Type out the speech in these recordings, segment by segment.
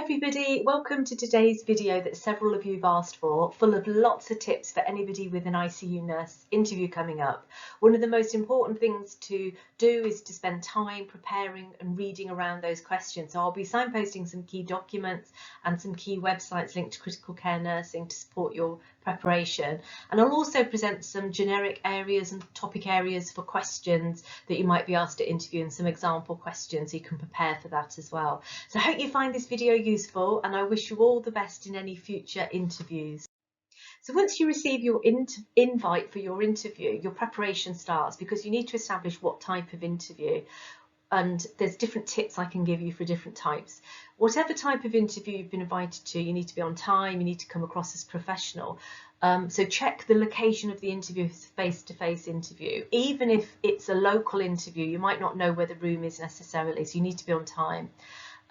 everybody, welcome to today's video that several of you have asked for, full of lots of tips for anybody with an ICU nurse interview coming up. One of the most important things to do is to spend time preparing and reading around those questions. So I'll be signposting some key documents and some key websites linked to critical care nursing to support your preparation, and I'll also present some generic areas and topic areas for questions that you might be asked to interview and some example questions so you can prepare for that as well. So I hope you find this video useful, and I wish you all the best in any future interviews. So once you receive your invite for your interview, your preparation starts, because you need to establish what type of interview, and there's different tips I can give you for different types. Whatever type of interview you've been invited to, you need to be on time, you need to come across as professional. So check the location of the interview, face-to-face interview. Even if it's a local interview, you might not know where the room is necessarily, so you need to be on time.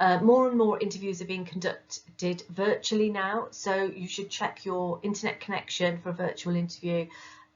More and more interviews are being conducted virtually now, so you should check your internet connection for a virtual interview.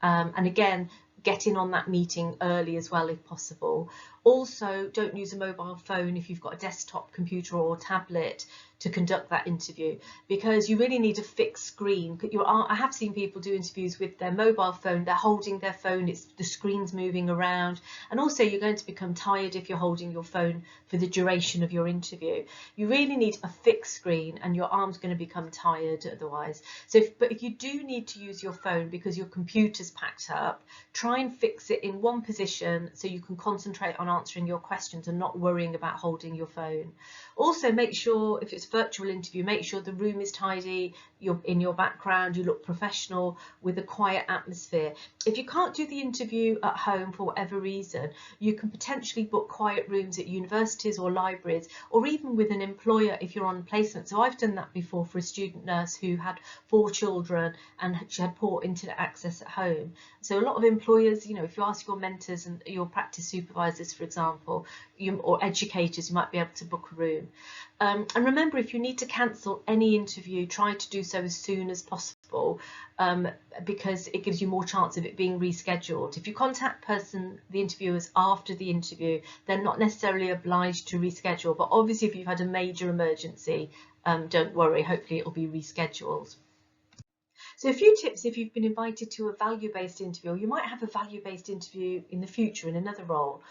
And again, get in on that meeting early as well if possible. Also, don't use a mobile phone if you've got a desktop computer or tablet to conduct that interview, because you really need a fixed screen. I have seen people do interviews with their mobile phone, they're holding their phone, the screen's moving around, and also you're going to become tired if you're holding your phone for the duration of your interview. You really need a fixed screen, and your arm's going to become tired otherwise. But if you do need to use your phone because your computer's packed up, try and fix it in one position so you can concentrate on answering your questions and not worrying about holding your phone. Also, make sure, if it's a virtual interview, make sure the room is tidy, you're in your background, you look professional with a quiet atmosphere. If you can't do the interview at home for whatever reason, you can potentially book quiet rooms at universities or libraries, or even with an employer if you're on placement. So I've done that before for a student nurse who had 4 children and she had poor internet access at home. So a lot of employers, if you ask your mentors and your practice supervisors, for example, or educators, you might be able to book a room. And remember, if you need to cancel any interview, try to do so as soon as possible, because it gives you more chance of it being rescheduled. If you contact the interviewers after the interview, they're not necessarily obliged to reschedule, but obviously if you've had a major emergency, don't worry, hopefully it'll be rescheduled. So a few tips if you've been invited to a value-based interview, or you might have a value-based interview in the future in another role.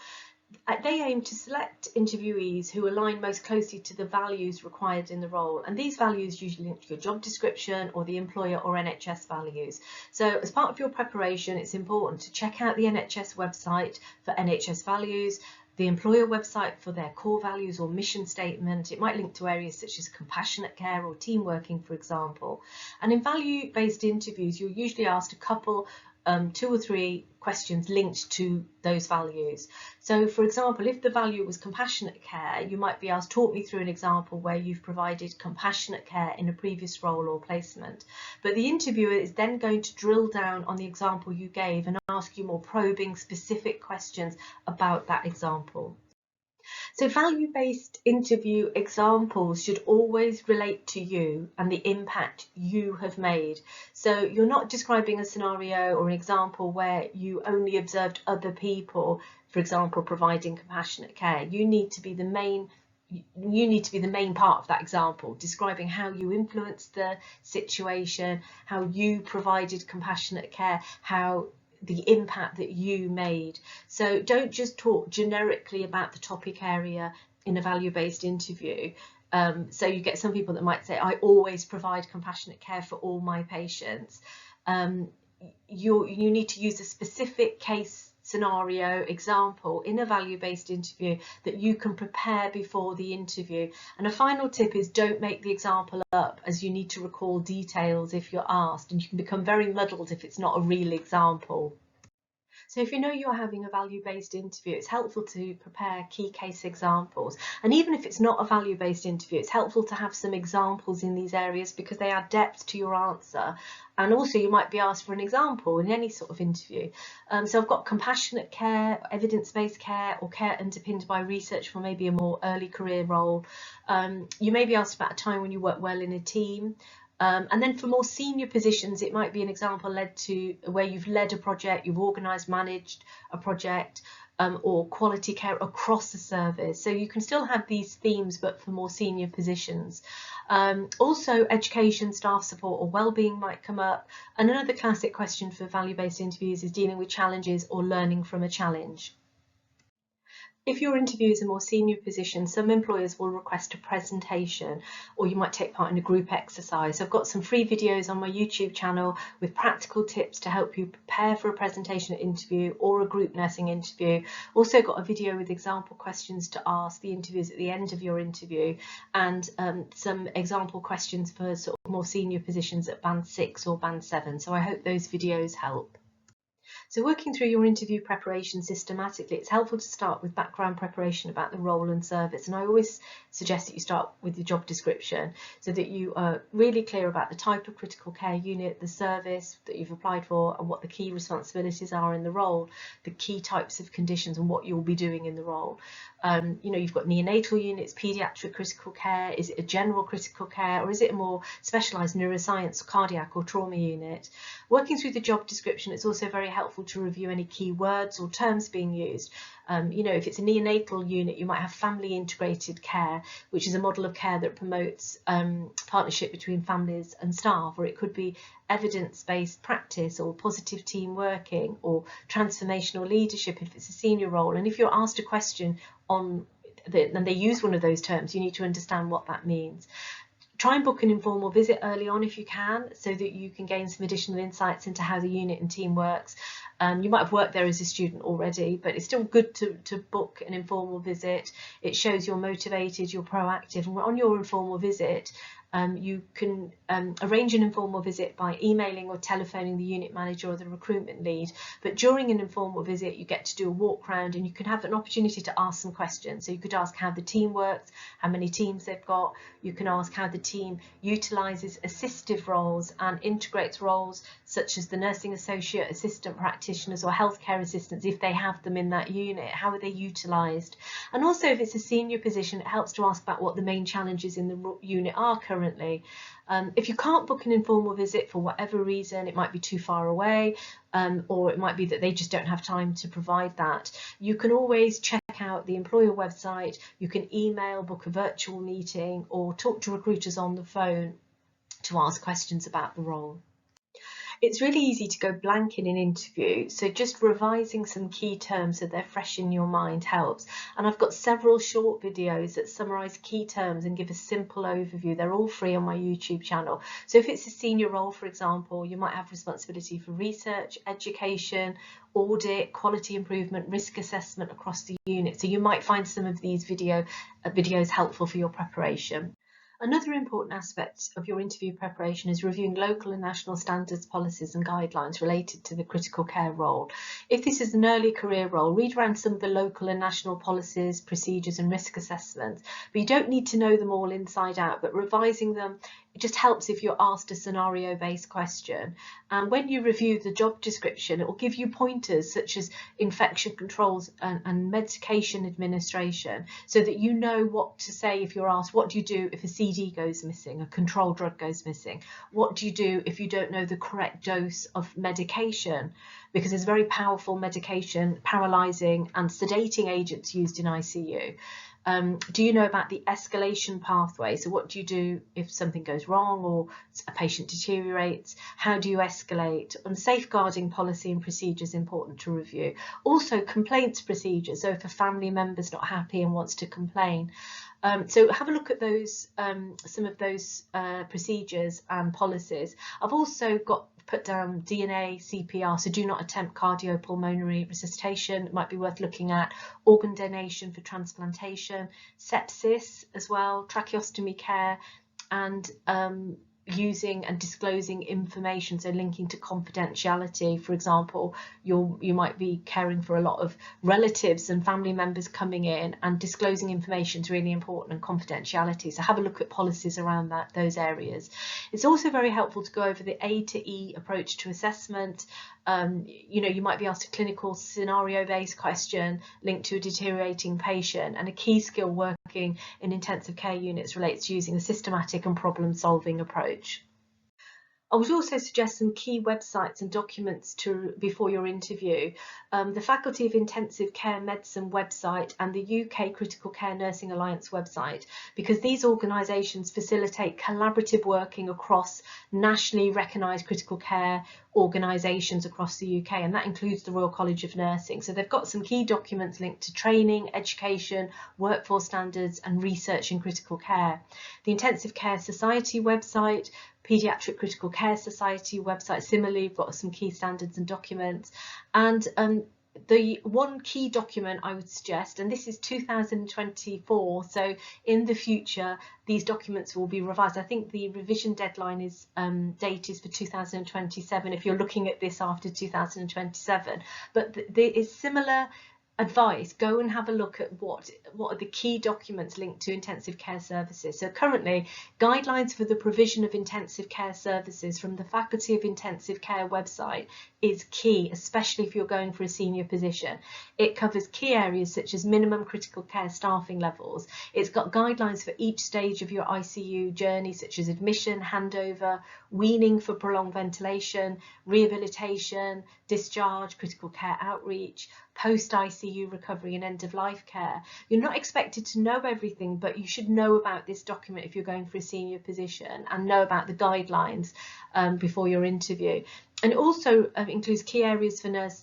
They aim to select interviewees who align most closely to the values required in the role, and these values usually link to your job description or the employer or NHS values. So as part of your preparation, it's important to check out the NHS website for NHS values, the employer website for their core values or mission statement. It might link to areas such as compassionate care or team working, for example. And in value-based interviews, you're usually asked a couple 2 or 3 questions linked to those values. So for example, if the value was compassionate care, you might be asked, talk me through an example where you've provided compassionate care in a previous role or placement. But the interviewer is then going to drill down on the example you gave and ask you more probing, specific questions about that example. So value-based interview examples should always relate to you and the impact you have made. So you're not describing a scenario or an example where you only observed other people, for example, providing compassionate care. You need to be the main part of that example, describing how you influenced the situation, how you provided compassionate care, how the impact that you made. So don't just talk generically about the topic area in a value-based interview. So you get some people that might say, I always provide compassionate care for all my patients. You need to use a specific case scenario example in a value-based interview that you can prepare before the interview. And a final tip is, don't make the example up, as you need to recall details if you're asked, and you can become very muddled if it's not a real example. So if you know you're having a value-based interview, it's helpful to prepare key case examples. And even if it's not a value-based interview, it's helpful to have some examples in these areas because they add depth to your answer. And also you might be asked for an example in any sort of interview. So I've got compassionate care, evidence-based care, or care underpinned by research for maybe a more early career role. You may be asked about a time when you work well in a team. And then for more senior positions, it might be an example where you've led a project, you've organised, managed a project, or quality care across the service. So you can still have these themes, but for more senior positions. Also, education, staff support or wellbeing might come up. And another classic question for value-based interviews is dealing with challenges or learning from a challenge. If your interview is a more senior position, some employers will request a presentation, or you might take part in a group exercise. I've got some free videos on my YouTube channel with practical tips to help you prepare for a presentation at interview or a group nursing interview. Also got a video with example questions to ask the interviewers at the end of your interview, and some example questions for sort of more senior positions at band 6 or band 7. So I hope those videos help. So working through your interview preparation systematically, it's helpful to start with background preparation about the role and service. And I always suggest that you start with the job description so that you are really clear about the type of critical care unit, the service that you've applied for, and what the key responsibilities are in the role, the key types of conditions and what you'll be doing in the role. You've got neonatal units, paediatric critical care, is it a general critical care, or is it a more specialised neuroscience, cardiac or trauma unit? Working through the job description, it's also very helpful to review any key words or terms being used. If it's a neonatal unit, you might have family integrated care, which is a model of care that promotes partnership between families and staff, or it could be evidence-based practice or positive team working or transformational leadership if it's a senior role. And if you're asked a question and they use one of those terms, you need to understand what that means. Try and book an informal visit early on if you can, so that you can gain some additional insights into how the unit and team works. You might have worked there as a student already, but it's still good to book an informal visit. It shows you're motivated, you're proactive, and on your informal visit, you can arrange an informal visit by emailing or telephoning the unit manager or the recruitment lead. But during an informal visit, you get to do a walk round and you can have an opportunity to ask some questions. So you could ask how the team works, how many teams they've got. You can ask how the team utilises assistive roles and integrates roles such as the nursing associate, assistant practitioners or healthcare assistants if they have them in that unit. How are they utilised? And also if it's a senior position, it helps to ask about what the main challenges in the unit are currently. If you can't book an informal visit for whatever reason, it might be too far away, or it might be that they just don't have time to provide that, you can always check out the employer website, you can email, book a virtual meeting, or talk to recruiters on the phone to ask questions about the role. It's really easy to go blank in an interview, so just revising some key terms so they're fresh in your mind helps. And I've got several short videos that summarise key terms and give a simple overview. They're all free on my YouTube channel. So if it's a senior role, for example, you might have responsibility for research, education, audit, quality improvement, risk assessment across the unit. So you might find some of these videos helpful for your preparation. Another important aspect of your interview preparation is reviewing local and national standards, policies and guidelines related to the critical care role. If this is an early career role, read around some of the local and national policies, procedures and risk assessments. But you don't need to know them all inside out, but revising them, it just helps if you're asked a scenario-based question. And when you review the job description, it will give you pointers such as infection controls and medication administration, so that you know what to say if you're asked, what do you do if a CD goes missing, a control drug goes missing? What do you do if you don't know the correct dose of medication? Because there's very powerful medication, paralysing and sedating agents used in ICU. Do you know about the escalation pathway? So what do you do if something goes wrong or a patient deteriorates? How do you escalate? And safeguarding policy and procedures important to review. Also complaints procedures. So if a family member's not happy and wants to complain. So have a look at those, some of those procedures and policies. I've also put down DNA, CPR, so do not attempt cardiopulmonary resuscitation. It might be worth looking at organ donation for transplantation, sepsis as well, tracheostomy care, and using and disclosing information, so linking to confidentiality. For example, you might be caring for a lot of relatives and family members coming in, and disclosing information is really important, and confidentiality. So have a look at policies around those areas. It's also very helpful to go over the A to E approach to assessment. You might be asked a clinical scenario-based question linked to a deteriorating patient, and a key skill working in intensive care units relates to using a systematic and problem-solving approach. I would also suggest some key websites and documents before your interview. The Faculty of Intensive Care Medicine website and the UK Critical Care Nursing Alliance website, because these organisations facilitate collaborative working across nationally recognised critical care organisations across the UK, and that includes the Royal College of Nursing. So they've got some key documents linked to training, education, workforce standards and research in critical care. The Intensive Care Society website, Paediatric Critical Care Society website, similarly, we've got some key standards and documents. And the one key document I would suggest, and this is 2024, so in the future these documents will be revised. I think the revision deadline is date is for 2027 if you're looking at this after 2027, but there is similar advice. Go and have a look at what are the key documents linked to intensive care services. So currently, guidelines for the provision of intensive care services from the Faculty of Intensive Care website is key, especially if you're going for a senior position. It covers key areas such as minimum critical care staffing levels. It's got guidelines for each stage of your ICU journey, such as admission, handover, weaning for prolonged ventilation, rehabilitation, discharge, critical care outreach, post-ICU recovery and end-of-life care. You're not expected to know everything, but you should know about this document if you're going for a senior position and know about the guidelines before your interview. And it also includes key areas for nurse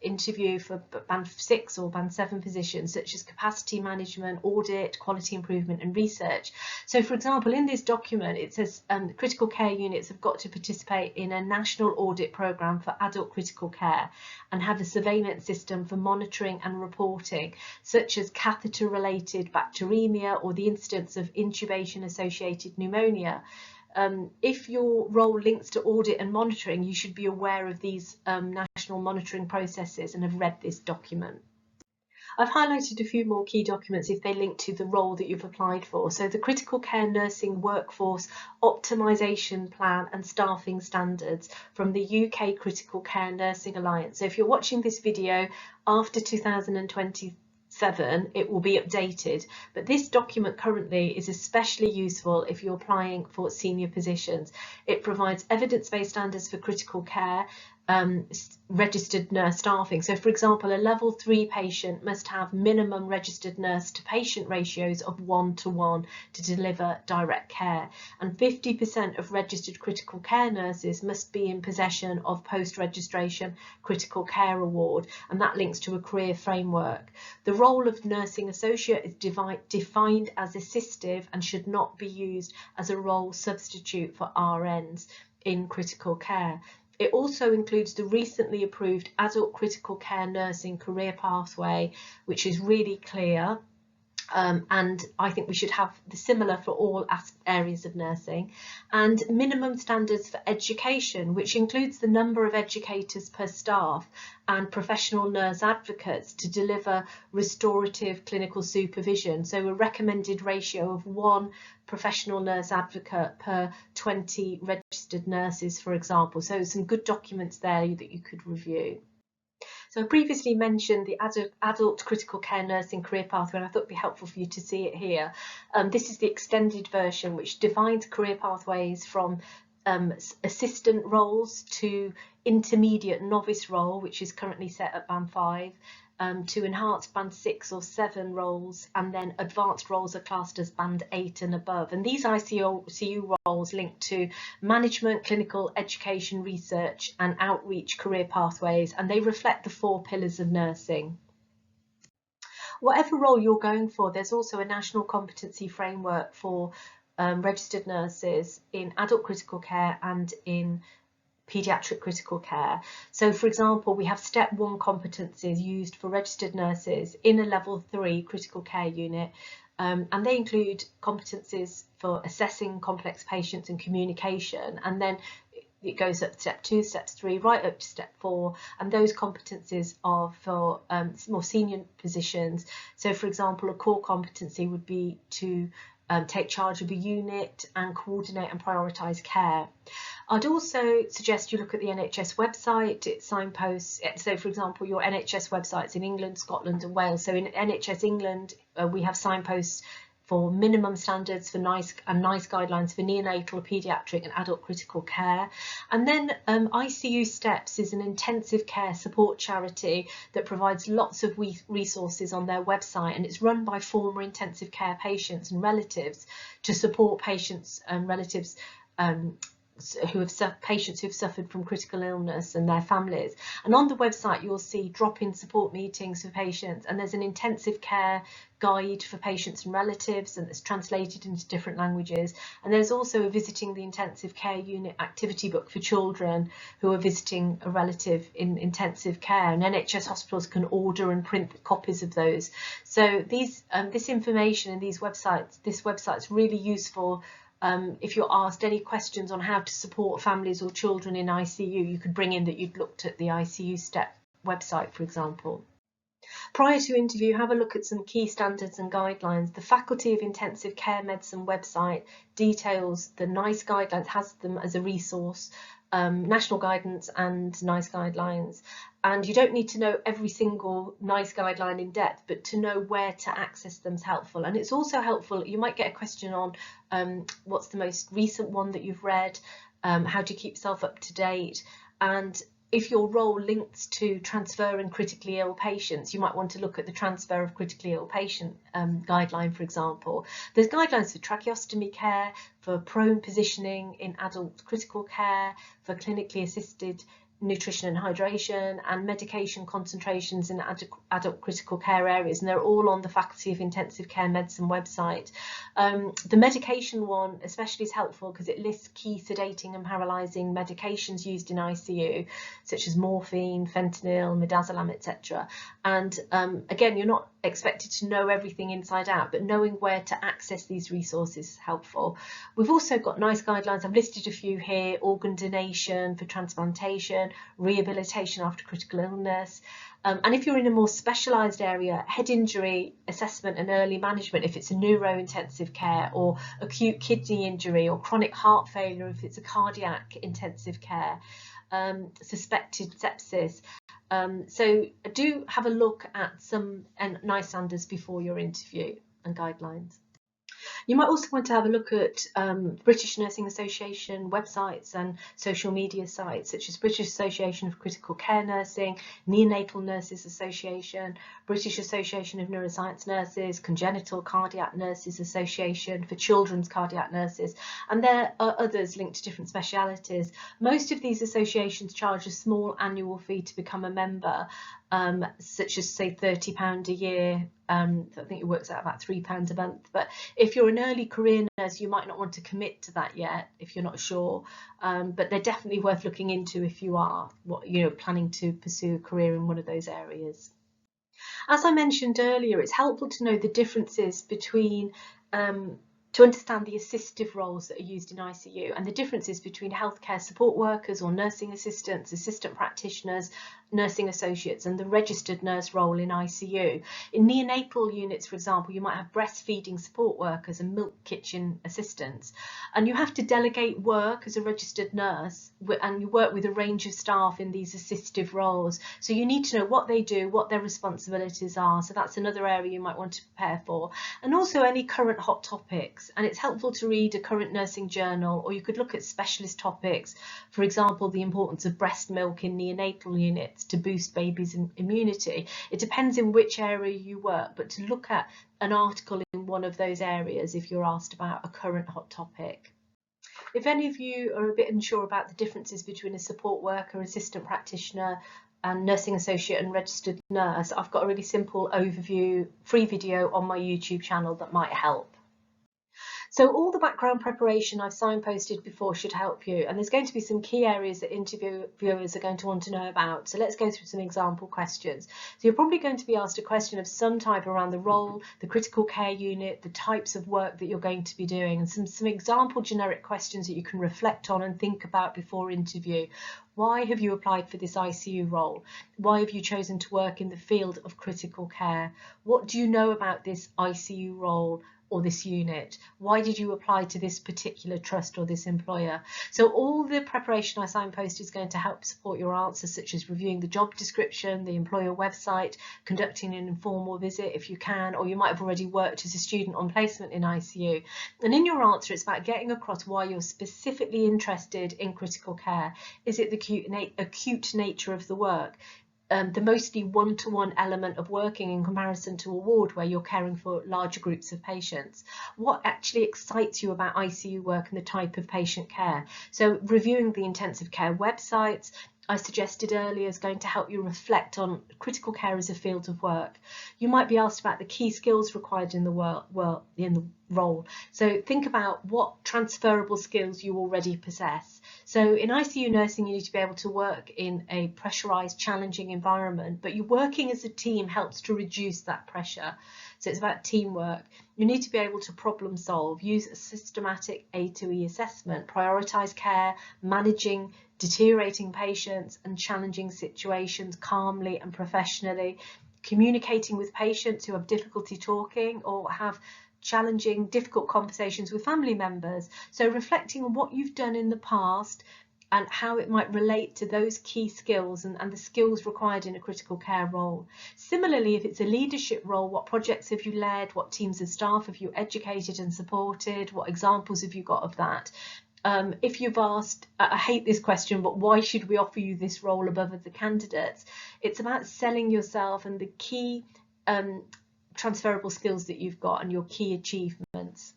interview for band 6 or band 7 positions, such as capacity management, audit, quality improvement and research. So for example, in this document it says critical care units have got to participate in a national audit programme for adult critical care and have a surveillance system for monitoring and reporting, such as catheter related bacteremia or the incidence of intubation associated pneumonia. If your role links to audit and monitoring, you should be aware of these national monitoring processes and have read this document. I've highlighted a few more key documents if they link to the role that you've applied for. So the Critical Care Nursing Workforce Optimisation Plan and Staffing Standards from the UK Critical Care Nursing Alliance. So if you're watching this video after 2027, it will be updated, but this document currently is especially useful if you're applying for senior positions. It provides evidence-based standards for critical care registered nurse staffing. So for example, a level 3 patient must have minimum registered nurse to patient ratios of 1:1 to deliver direct care, and 50% of registered critical care nurses must be in possession of post-registration critical care award, and that links to a career framework. The role of nursing associate is defined as assistive and should not be used as a role substitute for RNs in critical care. It also includes the recently approved Adult Critical Care Nursing Career Pathway, which is really clear. And I think we should have the similar for all areas of nursing, and minimum standards for education, which includes the number of educators per staff and professional nurse advocates to deliver restorative clinical supervision. So a recommended ratio of 1 professional nurse advocate per 20 registered nurses, for example. So some good documents there that you could review. So I previously mentioned the Adult Critical Care Nursing Career Pathway, and I thought it would be helpful for you to see it here. This is the extended version, which defines career pathways from assistant roles to intermediate novice role, which is currently set at band 5, to enhanced band 6 or 7 roles, and then advanced roles are classed as band 8 and above. And these ICU roles link to management, clinical education, research and outreach career pathways, and they reflect the 4 pillars of nursing. Whatever role you're going for, there's also a national competency framework for registered nurses in adult critical care and in paediatric critical care. So for example, we have step 1 competencies used for registered nurses in a level 3 critical care unit, and they include competencies for assessing complex patients and communication, and then it goes up to step 2, steps 3, right up to step 4, and those competencies are for more senior positions. So for example, a core competency would be to take charge of a unit and coordinate and prioritise care. I'd also suggest you look at the NHS website. It signposts, so for example, your NHS websites in England, Scotland and Wales. So in NHS England, we have signposts for minimum standards for NICE guidelines for neonatal, paediatric and adult critical care. And then ICU Steps is an intensive care support charity that provides lots of resources on their website, and it's run by former intensive care patients and relatives to support patients and relatives patients who have suffered from critical illness and their families. And on the website you'll see drop-in support meetings for patients, and there's an intensive care guide for patients and relatives, and it's translated into different languages. And there's also a visiting the intensive care unit activity book for children who are visiting a relative in intensive care, and NHS hospitals can order and print copies of those. So this information and this website's really useful. If you're asked any questions on how to support families or children in ICU, you could bring in that you'd looked at the ICU Step website, for example. Prior to interview, have a look at some key standards and guidelines. The Faculty of Intensive Care Medicine website details the NICE guidelines, has them as a resource, national guidance and NICE guidelines. And you don't need to know every single NICE guideline in depth, but to know where to access them is helpful. And it's also helpful, you might get a question on what's the most recent one that you've read, how to keep yourself up to date, and if your role links to transferring critically ill patients, you might want to look at the transfer of critically ill patient guideline, for example. There's guidelines for tracheostomy care, for prone positioning in adult critical care, for clinically assisted nutrition and hydration, and medication concentrations in adult critical care areas, and they're all on the Faculty of Intensive Care Medicine website. The medication one especially is helpful because it lists key sedating and paralysing medications used in ICU, such as morphine, fentanyl, midazolam, etc. And again, you're not expected to know everything inside out, but knowing where to access these resources is helpful. We've also got NICE guidelines. I've listed a few here: organ donation for transplantation, rehabilitation after critical illness. And if you're in a more specialised area, head injury assessment and early management if it's a neuro-intensive care, or acute kidney injury or chronic heart failure if it's a cardiac intensive care, suspected sepsis. So do have a look at some NICE standards before your interview and guidelines. You might also want to have a look at British Nursing Association websites and social media sites, such as British Association of Critical Care Nursing, Neonatal Nurses Association, British Association of Neuroscience Nurses, Congenital Cardiac Nurses Association, for children's cardiac nurses, and there are others linked to different specialities. Most of these associations charge a small annual fee to become a member, such as say £30 a year. I think it works out about £3 a month. But if you're an early career nurse, you might not want to commit to that yet if you're not sure. But they're definitely worth looking into if you are planning to pursue a career in one of those areas. As I mentioned earlier, it's helpful to know the differences between to understand the assistive roles that are used in ICU and the differences between healthcare support workers or nursing assistants, assistant practitioners, nursing associates, and the registered nurse role in ICU. In neonatal units, for example, you might have breastfeeding support workers and milk kitchen assistants, and you have to delegate work as a registered nurse, and you work with a range of staff in these assistive roles. So you need to know what they do, what their responsibilities are. So that's another area you might want to prepare for, and also any current hot topics. And it's helpful to read a current nursing journal, or you could look at specialist topics, for example, the importance of breast milk in neonatal units to boost babies' immunity. It depends in which area you work, but to look at an article in one of those areas if you're asked about a current hot topic. If any of you are a bit unsure about the differences between a support worker, assistant practitioner, and nursing associate and registered nurse, I've got a really simple overview, free video on my YouTube channel that might help. So all the background preparation I've signposted before should help you, and there's going to be some key areas that interviewers are going to want to know about. So let's go through some example questions. So you're probably going to be asked a question of some type around the role, the critical care unit, the types of work that you're going to be doing, and some example generic questions that you can reflect on and think about before interview. Why have you applied for this ICU role? Why have you chosen to work in the field of critical care? What do you know about this ICU role or this unit? Why did you apply to this particular trust or this employer? So all the preparation I signpost is going to help support your answers, such as reviewing the job description, the employer website, conducting an informal visit if you can, or you might have already worked as a student on placement in ICU. And in your answer, it's about getting across why you're specifically interested in critical care. Is it the acute nature of the work? The mostly one-to-one element of working in comparison to a ward where you're caring for larger groups of patients? What actually excites you about ICU work and the type of patient care? So reviewing the intensive care websites I suggested earlier is going to help you reflect on critical care as a field of work. You might be asked about the key skills required in the role. So think about what transferable skills you already possess. So in ICU nursing, you need to be able to work in a pressurized, challenging environment, but you working as a team helps to reduce that pressure. So it's about teamwork. You need to be able to problem solve, use a systematic A to E assessment, prioritize care, managing deteriorating patients and challenging situations calmly and professionally, communicating with patients who have difficulty talking or have challenging, difficult conversations with family members. So reflecting on what you've done in the past and how it might relate to those key skills and the skills required in a critical care role. Similarly, if it's a leadership role, what projects have you led? What teams of staff have you educated and supported? What examples have you got of that? If you've asked, I hate this question, but why should we offer you this role above other candidates? It's about selling yourself and the key transferable skills that you've got and your key achievements.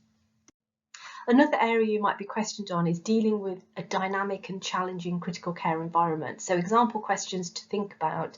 Another area you might be questioned on is dealing with a dynamic and challenging critical care environment. So example questions to think about.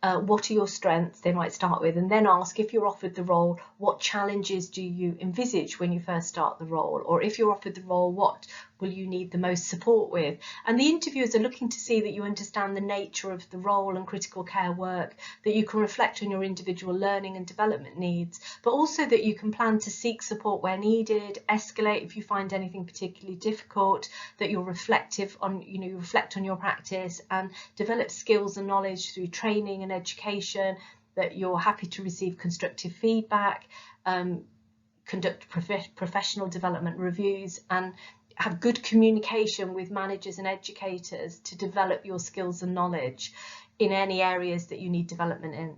What are your strengths? They might start with, and then ask, if you're offered the role, what challenges do you envisage when you first start the role? Or if you're offered the role, what will you need the most support with? And the interviewers are looking to see that you understand the nature of the role and critical care work, that you can reflect on your individual learning and development needs, but also that you can plan to seek support where needed, escalate if you find anything particularly difficult, that you're reflective on, you reflect on your practice and develop skills and knowledge through training and education, that you're happy to receive constructive feedback, conduct professional development reviews, and have good communication with managers and educators to develop your skills and knowledge in any areas that you need development in.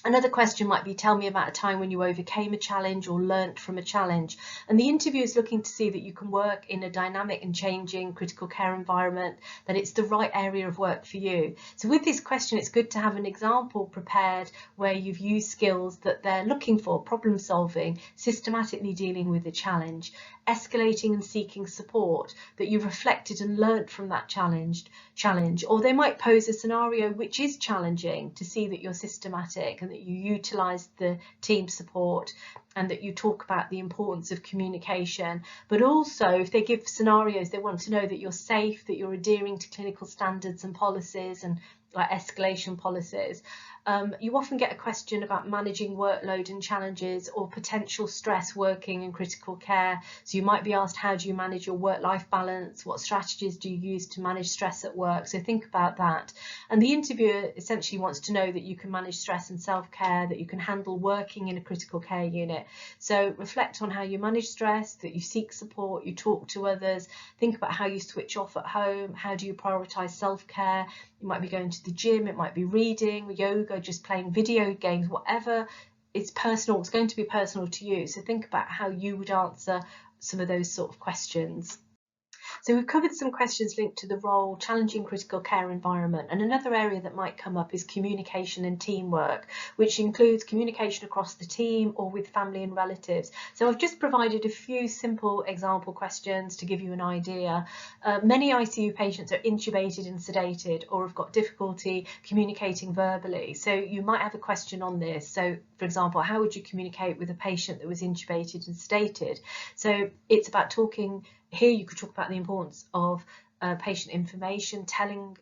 Another question might be, tell me about a time when you overcame a challenge or learnt from a challenge. And the interview is looking to see that you can work in a dynamic and changing critical care environment, that it's the right area of work for you. So with this question, it's good to have an example prepared where you've used skills that they're looking for: problem solving, systematically dealing with a challenge, escalating and seeking support, that you've reflected and learnt from that challenge. Or they might pose a scenario which is challenging, to see that you're systematic and that you utilise the team support and that you talk about the importance of communication. But also, if they give scenarios, they want to know that you're safe, that you're adhering to clinical standards and policies and like escalation policies. You often get a question about managing workload and challenges or potential stress working in critical care. So you might be asked, how do you manage your work-life balance? What strategies do you use to manage stress at work? So think about that. And the interviewer essentially wants to know that you can manage stress and self-care, that you can handle working in a critical care unit. So reflect on how you manage stress, that you seek support, you talk to others, think about how you switch off at home, how do you prioritise self-care? You might be going to the gym, it might be reading, yoga, just playing video games, whatever is personal, it's going to be personal to you. So think about how you would answer some of those sort of questions. So we've covered some questions linked to the role, challenging critical care environment, and another area that might come up is communication and teamwork, which includes communication across the team or with family and relatives. So I've just provided a few simple example questions to give you an idea. Many ICU patients are intubated and sedated or have got difficulty communicating verbally. So you might have a question on this. So for example, how would you communicate with a patient that was intubated and sedated? So it's about talking. Here you could talk about the importance of patient information,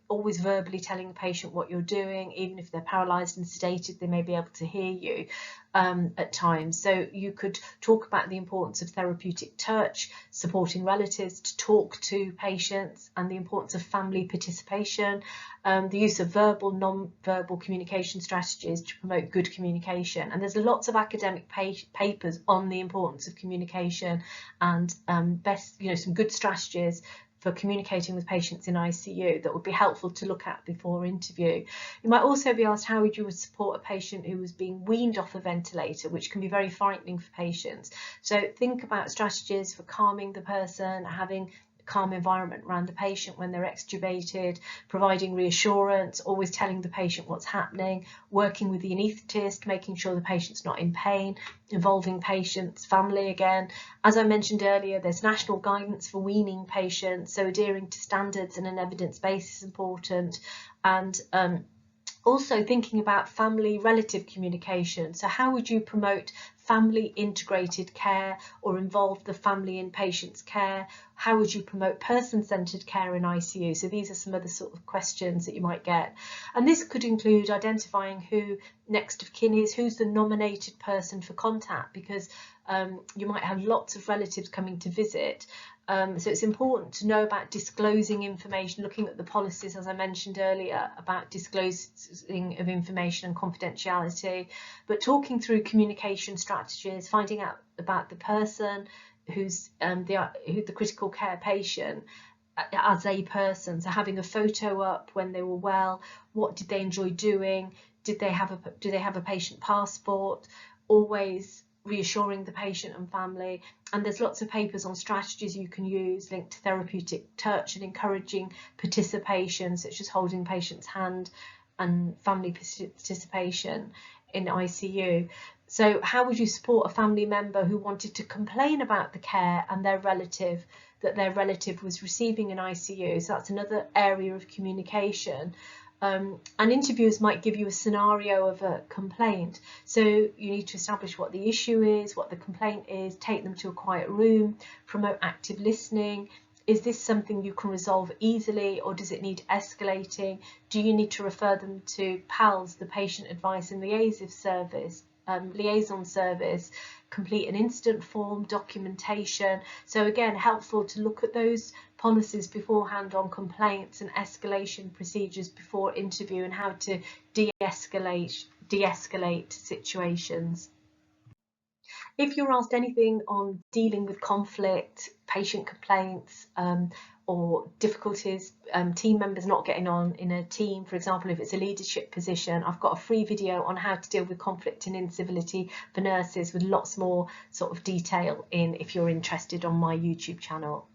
always verbally telling the patient what you're doing. Even if they're paralysed and sedated, they may be able to hear you at times. So you could talk about the importance of therapeutic touch, supporting relatives to talk to patients, and the importance of family participation, the use of verbal, non-verbal communication strategies to promote good communication. And there's lots of academic papers on the importance of communication and some good strategies for communicating with patients in ICU that would be helpful to look at before interview. You might also be asked how would you support a patient who was being weaned off a ventilator, which can be very frightening for patients. So think about strategies for calming the person, having calm environment around the patient when they're extubated, providing reassurance, always telling the patient what's happening, working with the anaesthetist, making sure the patient's not in pain, involving patients' family again. As I mentioned earlier, there's national guidance for weaning patients, so adhering to standards and an evidence base is important. And also thinking about family relative communication. So how would you promote family integrated care or involve the family in patient's care? How would you promote person-centered care in ICU? So these are some other sort of questions that you might get. And this could include identifying who next of kin is, who's the nominated person for contact, because you might have lots of relatives coming to visit. So it's important to know about disclosing information, looking at the policies, as I mentioned earlier, about disclosing of information and confidentiality, but talking through communication strategies, finding out about the person who's the critical care patient as a person. So having a photo up when they were well, what did they enjoy doing, do they have a patient passport, always reassuring the patient and family. And there's lots of papers on strategies you can use linked to therapeutic touch and encouraging participation, such as holding patient's hand and family participation in ICU. So how would you support a family member who wanted to complain about the care and their relative was receiving in ICU? So that's another area of communication. And interviewers might give you a scenario of a complaint. So you need to establish what the issue is, what the complaint is, take them to a quiet room, promote active listening. Is this something you can resolve easily, or does it need escalating? Do you need to refer them to PALS, the Patient Advice and Liaison Service, complete an incident form, documentation? So again, helpful to look at those policies beforehand on complaints and escalation procedures before interview, and how to de-escalate situations. If you're asked anything on dealing with conflict, patient complaints, or difficulties, team members not getting on in a team, for example, if it's a leadership position, I've got a free video on how to deal with conflict and incivility for nurses with lots more sort of detail if you're interested on my YouTube channel.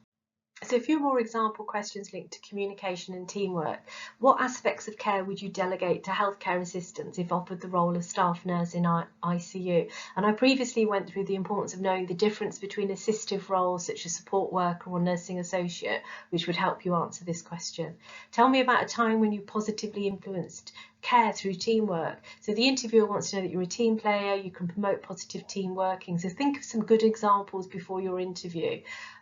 So a few more example questions linked to communication and teamwork. What aspects of care would you delegate to healthcare assistants if offered the role of staff nurse in ICU? And I previously went through the importance of knowing the difference between assistive roles such as support worker or nursing associate, which would help you answer this question. Tell me about a time when you positively influenced care through teamwork. So the interviewer wants to know that you're a team player, you can promote positive team working. So think of some good examples before your interview.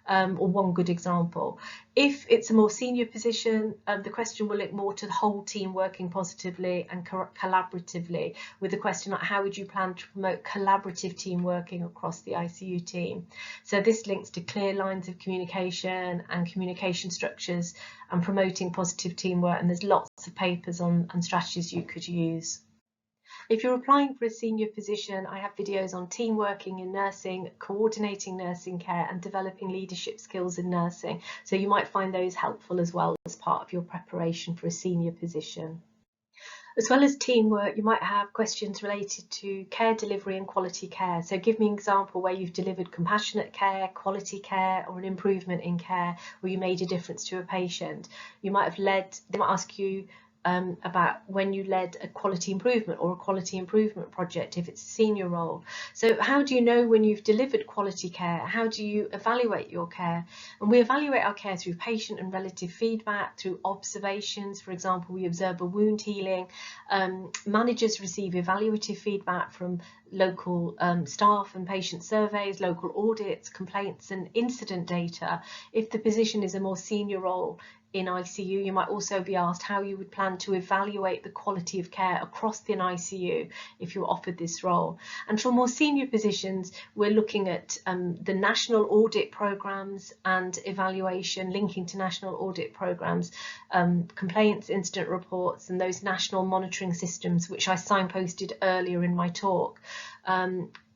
Or one good example. If it's a more senior position, the question will link more to the whole team working positively and collaboratively, with the question like, how would you plan to promote collaborative team working across the ICU team? So this links to clear lines of communication and communication structures and promoting positive teamwork, and there's lots of papers on strategies you could use. If you're applying for a senior position, I have videos on team working in nursing, coordinating nursing care, and developing leadership skills in nursing. So you might find those helpful as well as part of your preparation for a senior position. As well as teamwork, you might have questions related to care delivery and quality care. So give me an example where you've delivered compassionate care, quality care, or an improvement in care where you made a difference to a patient. You might have they might ask you about when you led a quality improvement or a quality improvement project if it's a senior role. So how do you know when you've delivered quality care? How do you evaluate your care? And we evaluate our care through patient and relative feedback, through observations. For example, we observe a wound healing. Managers receive evaluative feedback from local staff and patient surveys, local audits, complaints and incident data. If the position is a more senior role, in ICU. You might also be asked how you would plan to evaluate the quality of care across the ICU if you were offered this role. And for more senior positions, we're looking at the national audit programs and evaluation, linking to national audit programs, complaints, incident reports, and those national monitoring systems, which I signposted earlier in my talk.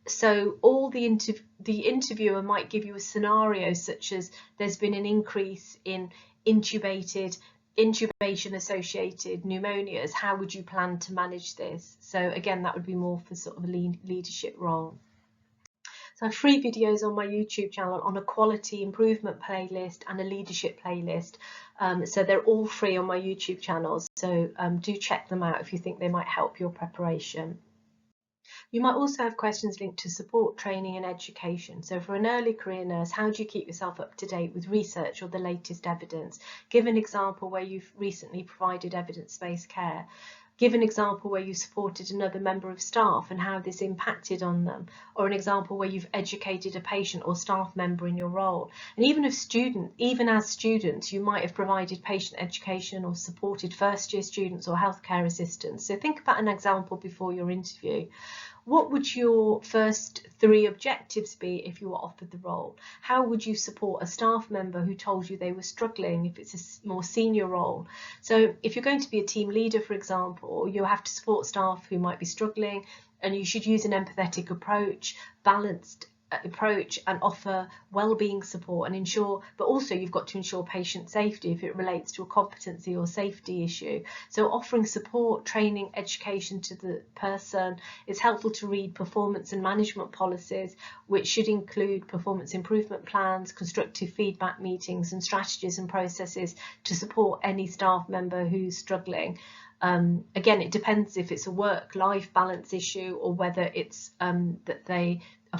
So all the interviewer might give you a scenario such as there's been an increase in intubation associated pneumonias. How would you plan to manage this? So again, that would be more for sort of a leadership role. So I have 3 videos on my YouTube channel on a quality improvement playlist and a leadership playlist. So they're all free on my YouTube channels. So do check them out if you think they might help your preparation. You might also have questions linked to support, training and education. So for an early career nurse, how do you keep yourself up to date with research or the latest evidence? Give an example where you've recently provided evidence-based care. Give an example where you supported another member of staff and how this impacted on them, or an example where you've educated a patient or staff member in your role. And even as students, you might have provided patient education or supported first-year students or healthcare assistants. So think about an example before your interview. What would your first 3 objectives be if you were offered the role? How would you support a staff member who told you they were struggling if it's a more senior role? So if you're going to be a team leader, for example, you'll have to support staff who might be struggling, and you should use an empathetic approach, balanced approach, and offer well-being support and ensure, but also you've got to ensure patient safety if it relates to a competency or safety issue. So offering support, training, education to the person. It's helpful to read performance and management policies, which should include performance improvement plans, constructive feedback meetings and strategies and processes to support any staff member who's struggling. Again, it depends if it's a work-life balance issue or whether it's that they are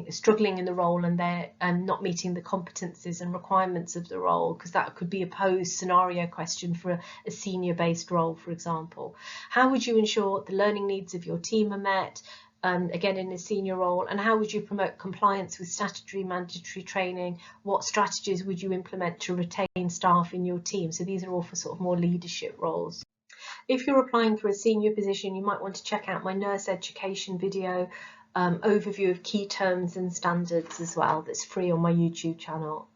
struggling in the role and they're not meeting the competencies and requirements of the role, because that could be a posed scenario question for a senior-based role, for example. How would you ensure the learning needs of your team are met, again in a senior role, and how would you promote compliance with statutory mandatory training? What strategies would you implement to retain staff in your team? So these are all for sort of more leadership roles. If you're applying for a senior position, you might want to check out my nurse education video overview of key terms and standards as well, that's free on my YouTube channel.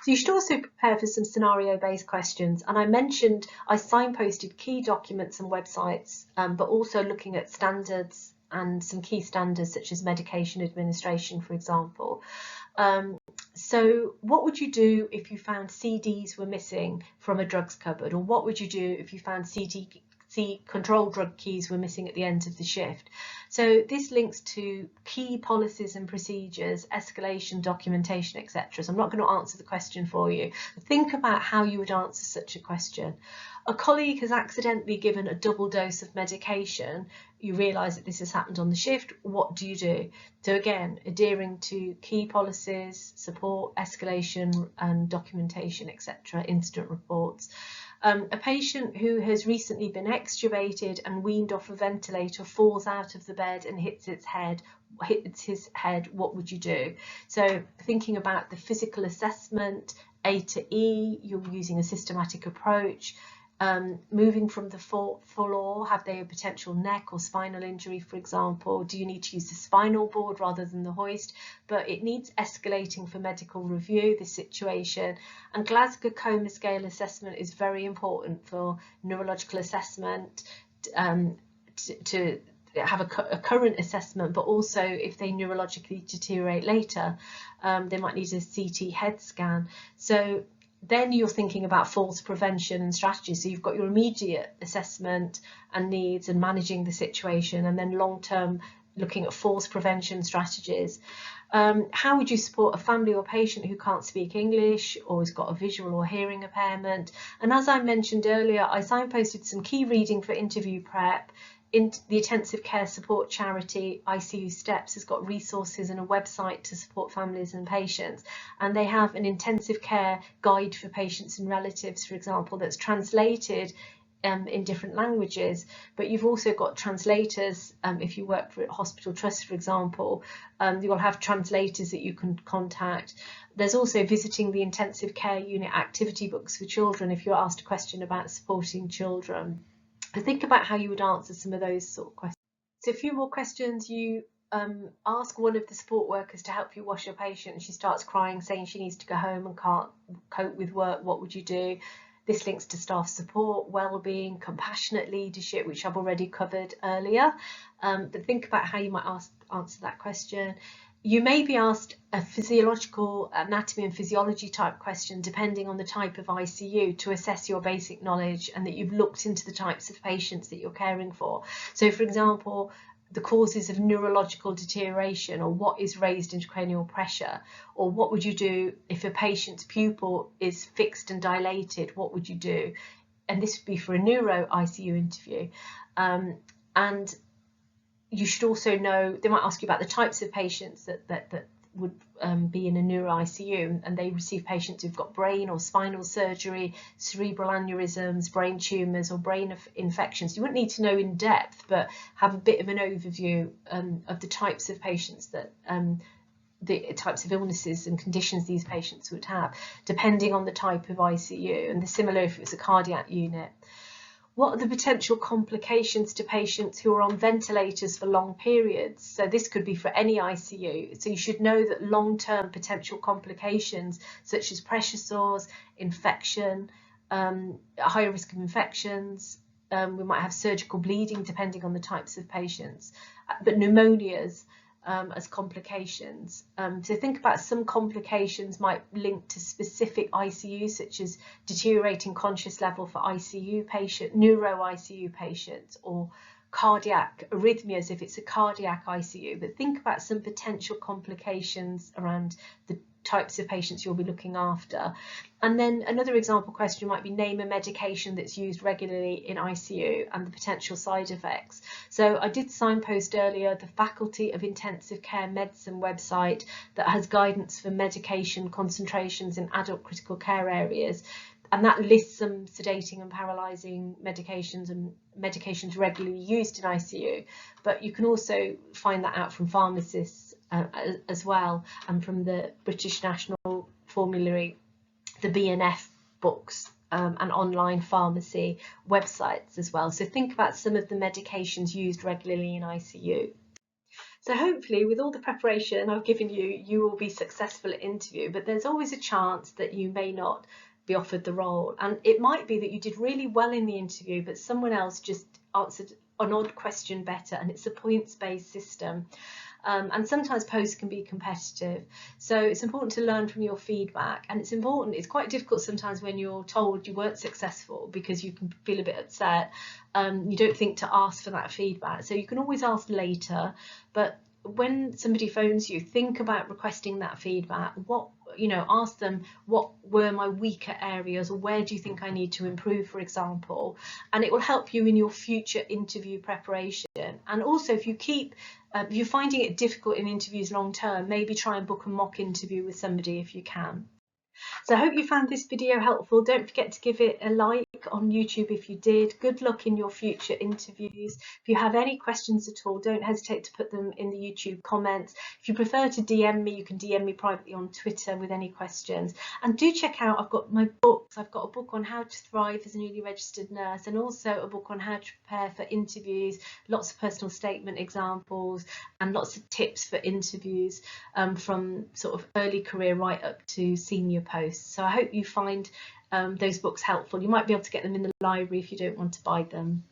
So you should also prepare for some scenario-based questions, and I mentioned I signposted key documents and websites, but also looking at standards and some key standards such as medication administration, for example. So what would you do if you found CDs were missing from a drugs cupboard, or what would you do if you found control drug keys were missing at the end of the shift? So this links to key policies and procedures, escalation, documentation, etc. So I'm not going to answer the question for you. Think about how you would answer such a question. A colleague has accidentally given a double dose of medication. You realise that this has happened on the shift. What do you do? So again, adhering to key policies, support, escalation and documentation, etc., incident reports. A patient who has recently been extubated and weaned off a ventilator falls out of the bed and hits his head, what would you do? So thinking about the physical assessment, A to E, you're using a systematic approach. Moving from the floor, have they a potential neck or spinal injury, for example? Do you need to use the spinal board rather than the hoist? But it needs escalating for medical review, this situation. And Glasgow Coma Scale assessment is very important for neurological assessment, to have a current assessment, but also if they neurologically deteriorate later, they might need a CT head scan. So then you're thinking about falls prevention and strategies. So you've got your immediate assessment and needs and managing the situation, and then long-term looking at falls prevention strategies. How would you support a family or patient who can't speak English or has got a visual or hearing impairment? And as I mentioned earlier, I signposted some key reading for interview prep. The intensive care support charity ICU Steps has got resources and a website to support families and patients, and they have an intensive care guide for patients and relatives, for example, that's translated in different languages, but you've also got translators. If you work for a hospital trust, for example, you'll have translators that you can contact. There's also visiting the intensive care unit activity books for children if you're asked a question about supporting children. So think about how you would answer some of those sort of questions. So a few more questions. You ask one of the support workers to help you wash your patient, and she starts crying, saying she needs to go home and can't cope with work. What would you do? This links to staff support, well-being, compassionate leadership, which I've already covered earlier. But think about how you might answer that question. You may be asked a physiological, anatomy and physiology type question, depending on the type of ICU, to assess your basic knowledge and that you've looked into the types of patients that you're caring for. So, for example, the causes of neurological deterioration, or what is raised intracranial pressure, or what would you do if a patient's pupil is fixed and dilated, what would you do? And this would be for a neuro ICU interview. And you should also know, they might ask you about the types of patients that would be in a neuro ICU, and they receive patients who've got brain or spinal surgery, cerebral aneurysms, brain tumours or brain infections. You wouldn't need to know in depth, but have a bit of an overview of the types of patients that the types of illnesses and conditions these patients would have, depending on the type of ICU, and similar if it was a cardiac unit. What are the potential complications to patients who are on ventilators for long periods? So this could be for any ICU. So you should know that long-term potential complications such as pressure sores, infection, a higher risk of infections. We might have surgical bleeding depending on the types of patients, but pneumonias as complications. So think about some complications might link to specific ICUs, such as deteriorating conscious level for ICU patient, neuro ICU patients, or cardiac arrhythmias if it's a cardiac ICU. But think about some potential complications around the types of patients you'll be looking after. And then another example question might be name a medication that's used regularly in ICU and the potential side effects. So I did signpost earlier the Faculty of Intensive Care Medicine website that has guidance for medication concentrations in adult critical care areas, and that lists some sedating and paralysing medications and medications regularly used in ICU. But you can also find that out from pharmacists as well, and from the British National Formulary, the BNF books, and online pharmacy websites as well. So think about some of the medications used regularly in ICU. So hopefully with all the preparation I've given you, you will be successful at interview, but there's always a chance that you may not be offered the role. And it might be that you did really well in the interview, but someone else just answered an odd question better, and it's a points-based system. And sometimes posts can be competitive, so it's important to learn from your feedback. And it's quite difficult sometimes when you're told you weren't successful, because you can feel a bit upset. You don't think to ask for that feedback, so you can always ask later. But when somebody phones you, think about requesting that feedback. Ask them, what were my weaker areas, or where do you think I need to improve, for example, and it will help you in your future interview preparation. And also, if you're finding it difficult in interviews long term, maybe try and book a mock interview with somebody if you can. So I hope you found this video helpful. Don't forget to give it a like on YouTube if you did. Good luck in your future interviews. If you have any questions at all, don't hesitate to put them in the YouTube comments. If you prefer to DM me, you can DM me privately on Twitter with any questions. And do check out, I've got my books. I've got a book on how to thrive as a newly registered nurse, and also a book on how to prepare for interviews, lots of personal statement examples and lots of tips for interviews, from sort of early career right up to senior posts. So I hope you find those books helpful. You might be able to get them in the library if you don't want to buy them.